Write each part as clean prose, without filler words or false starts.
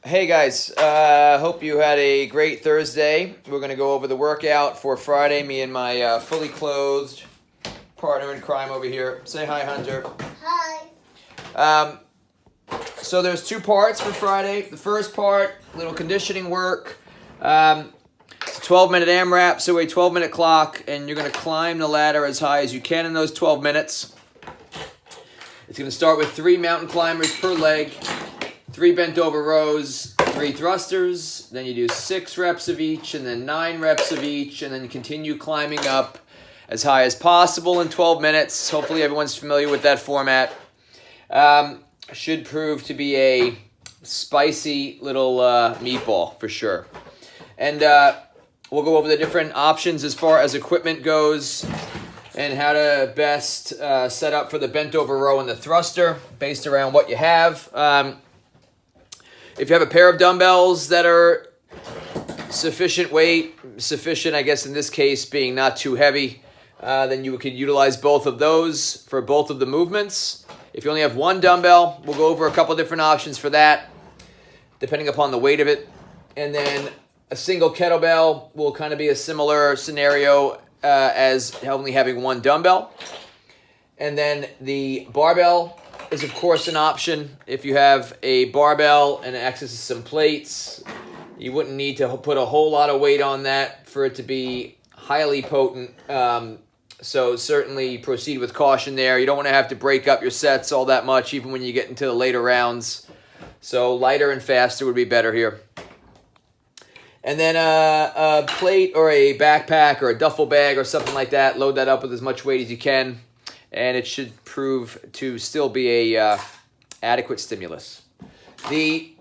Hey guys, hope you had a great Thursday. We're going to go over the workout for Friday. Me and my fully clothed partner in crime over here. Say hi, Hunter. Hi. So there's two parts for Friday. The first part, little conditioning work. It's a 12-minute AMRAP, so a 12-minute clock, and you're going to climb the ladder as high as you can in those 12 minutes. It's going to start with 3 mountain climbers per leg, 3 bent over rows, 3 thrusters, then you do 6 reps of each, and then 9 reps of each, and then you continue climbing up as high as possible in 12 minutes. Hopefully everyone's familiar with that format. Should prove to be a spicy little meatball for sure. And we'll go over the different options as far as equipment goes and how to best set up for the bent over row and the thruster based around what you have. If you have a pair of dumbbells that are sufficient weight, sufficient, I guess in this case, being not too heavy, then you could utilize both of those for both of the movements. If you only have one dumbbell, we'll go over a couple different options for that, depending upon the weight of it. And then a single kettlebell will kind of be a similar scenario as only having one dumbbell. And then the barbell is of course an option. If you have a barbell and access to some plates, you wouldn't need to put a whole lot of weight on that for it to be highly potent. So certainly proceed with caution there. You don't want to have to break up your sets all that much, even when you get into the later rounds. So lighter and faster would be better here. And then a plate or a backpack or a duffel bag or something like that. Load that up with as much weight as you can. And it should prove to still be a adequate stimulus. The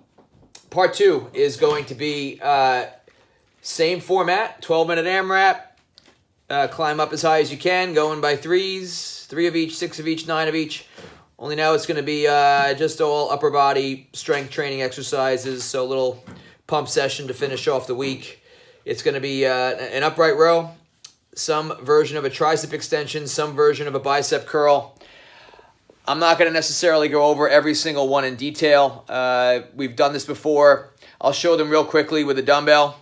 part 2 is going to be same format, 12-minute AMRAP. Climb up as high as you can, going by 3s, 3 of each, 6 of each, 9 of each. Only now it's going to be just all upper body strength training exercises, so a little pump session to finish off the week. It's going to be an upright row, some version of a tricep extension, some version of a bicep curl. I'm not going to necessarily go over every single one in detail. We've done this before. I'll show them real quickly with a dumbbell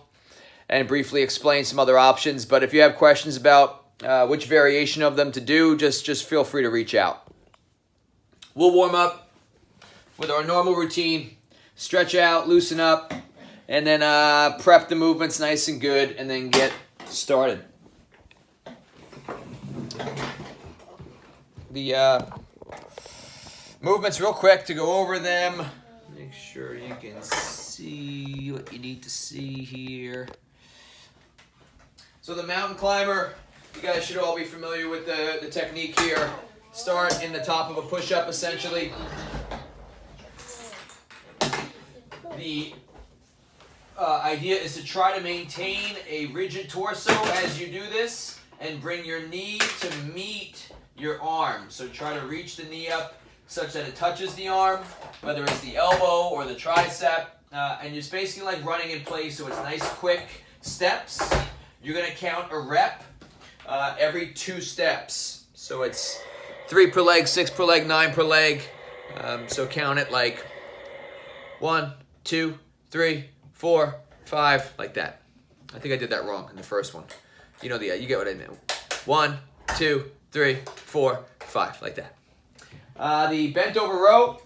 and briefly explain some other options. But if you have questions about which variation of them to do, just feel free to reach out. We'll warm up with our normal routine, stretch out, loosen up, and then prep the movements nice and good, and then get started. The movements real quick to go over them. Make sure you can see what you need to see here. So the mountain climber, you guys should all be familiar with the technique here. Start in the top of a push-up, essentially. The idea is to try to maintain a rigid torso as you do this and bring your knee to meet your arm. So try to reach the knee up such that it touches the arm, whether it's the elbow or the tricep. And just basically like running in place, so it's nice, quick steps. You're going to count a rep every 2 steps. So it's 3 per leg, 6 per leg, 9 per leg. So count it like 1, 2, 3, 4, 5, like that. I think I did that wrong in the first one. You get what I mean. 1, 2, 3, 4, 5, like that. The bent over row.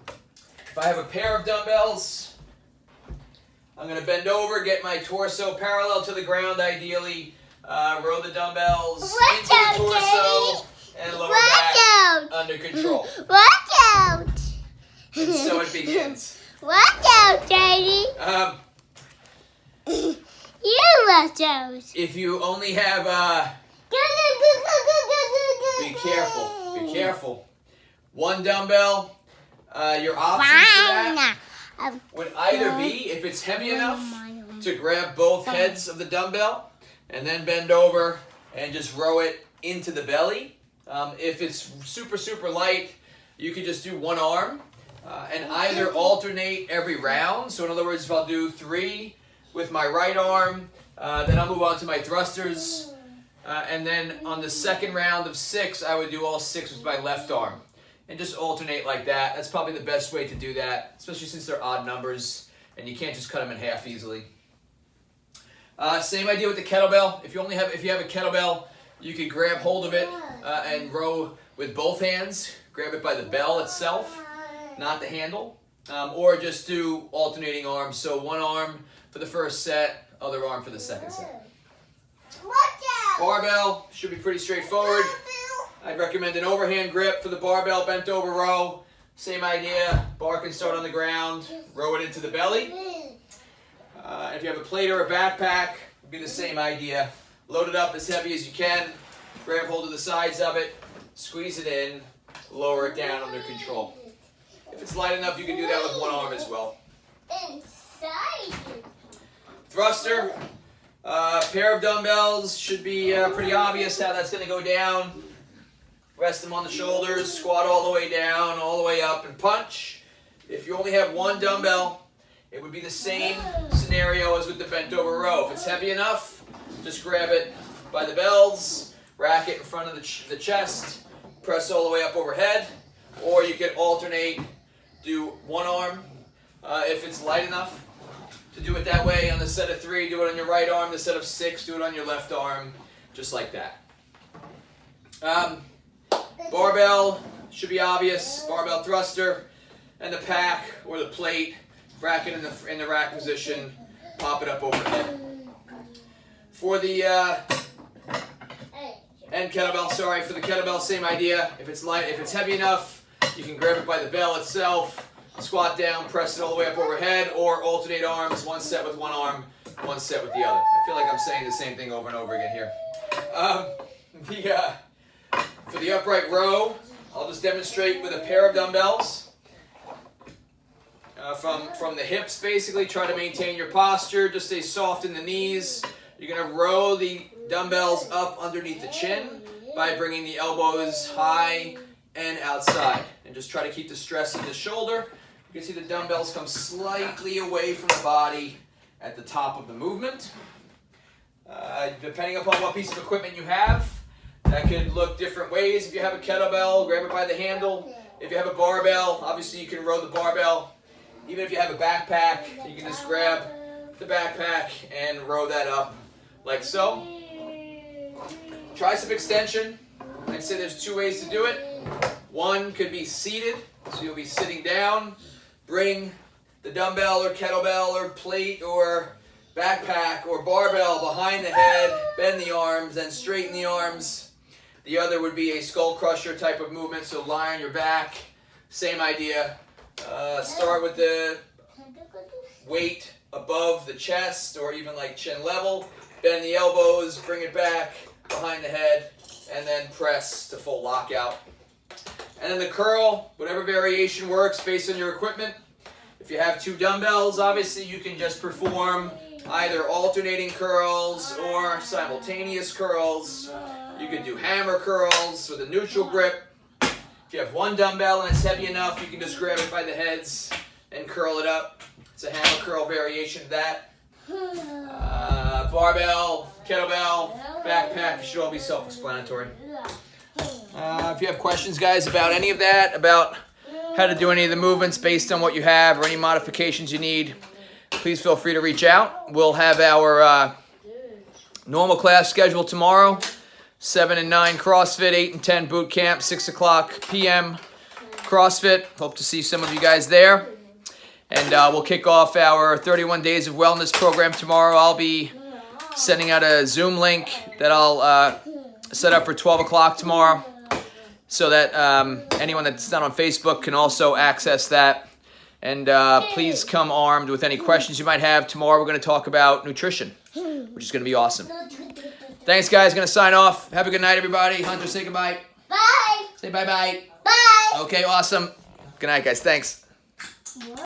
If I have a pair of dumbbells, I'm going to bend over, get my torso parallel to the ground, ideally. Row the dumbbells into the torso and lower back under control. Watch out. And so it begins. Watch out, Daddy. You watch out. If you only have, be careful, be careful. One dumbbell, your options for that would either be, if it's heavy enough, to grab both heads of the dumbbell and then bend over and just row it into the belly. If it's super, super light, you could just do one arm and either alternate every round. So in other words, if I'll do 3 with my right arm, then I'll move on to my thrusters. And then on the second round of 6, I would do all 6 with my left arm. And just alternate like that. That's probably the best way to do that, especially since they're odd numbers. and you can't just cut them in half easily. Same idea with the kettlebell. If you have a kettlebell, you can grab hold of it and row with both hands. Grab it by the bell itself, not the handle, or just do alternating arms. So one arm for the first set, other arm for the second set. Barbell should be pretty straightforward. I'd recommend an overhand grip for the barbell bent over row. Same idea. Bar can start on the ground. Row it into the belly. If you have a plate or a backpack, it'd be the same idea. Load it up as heavy as you can. Grab hold of the sides of it. Squeeze it in. Lower it down under control. If it's light enough, you can do that with one arm as well. Thruster. Pair of dumbbells should be pretty obvious how that's going to go down. Rest them on the shoulders, squat all the way down, all the way up, and punch. If you only have one dumbbell, it would be the same scenario as with the bent over row. If it's heavy enough, just grab it by the bells, rack it in front of the chest, press all the way up overhead, or you can alternate, do one arm if it's light enough to do it that way. On the set of 3, do it on your right arm. The set of 6, do it on your left arm, just like that. Barbell should be obvious. Barbell thruster, and the pack or the plate, rack it in the rack position, pop it up overhead. For the for the kettlebell, same idea. If it's light, if it's heavy enough, you can grab it by the bell itself, squat down, press it all the way up overhead, or alternate arms, one set with one arm, one set with the other. I feel like I'm saying the same thing over and over again here. For the upright row, I'll just demonstrate with a pair of dumbbells. From the hips, basically, try to maintain your posture. Just stay soft in the knees. You're going to row the dumbbells up underneath the chin by bringing the elbows high and outside. And just try to keep the stress in the shoulder. You can see the dumbbells come slightly away from the body at the top of the movement. Depending upon what piece of equipment you have, that could look different ways. If you have a kettlebell, grab it by the handle. If you have a barbell, obviously you can row the barbell. Even if you have a backpack, you can just grab the backpack and row that up like so. Tricep extension. Like I said, there's 2 ways to do it. One could be seated, so you'll be sitting down. Bring the dumbbell or kettlebell or plate or backpack or barbell behind the head, bend the arms, and straighten the arms. The other would be a skull crusher type of movement, so lie on your back. Same idea. Start with the weight above the chest or even like chin level. Bend the elbows, bring it back behind the head, and then press to full lockout. And then the curl, whatever variation works based on your equipment. If you have 2 dumbbells, obviously you can just perform either alternating curls or simultaneous curls. You could do hammer curls with a neutral grip. If you have 1 dumbbell and it's heavy enough, you can just grab it by the heads and curl it up. It's a hammer curl variation of that. Barbell, kettlebell, backpack, it should all be self-explanatory. If you have questions, guys, about any of that, about how to do any of the movements based on what you have or any modifications you need, please feel free to reach out. We'll have our normal class schedule tomorrow. 7 and 9 CrossFit, 8 and 10 boot camp, 6 o'clock p.m. CrossFit. Hope to see some of you guys there. And we'll kick off our 31 Days of Wellness program tomorrow. I'll be sending out a Zoom link that I'll set up for 12 o'clock tomorrow so that anyone that's not on Facebook can also access that. And please come armed with any questions you might have. Tomorrow we're going to talk about nutrition, which is going to be awesome. Thanks, guys. Going to sign off. Have a good night, everybody. Hunter, say goodbye. Bye. Say bye-bye. Bye. Okay, awesome. Good night, guys. Thanks.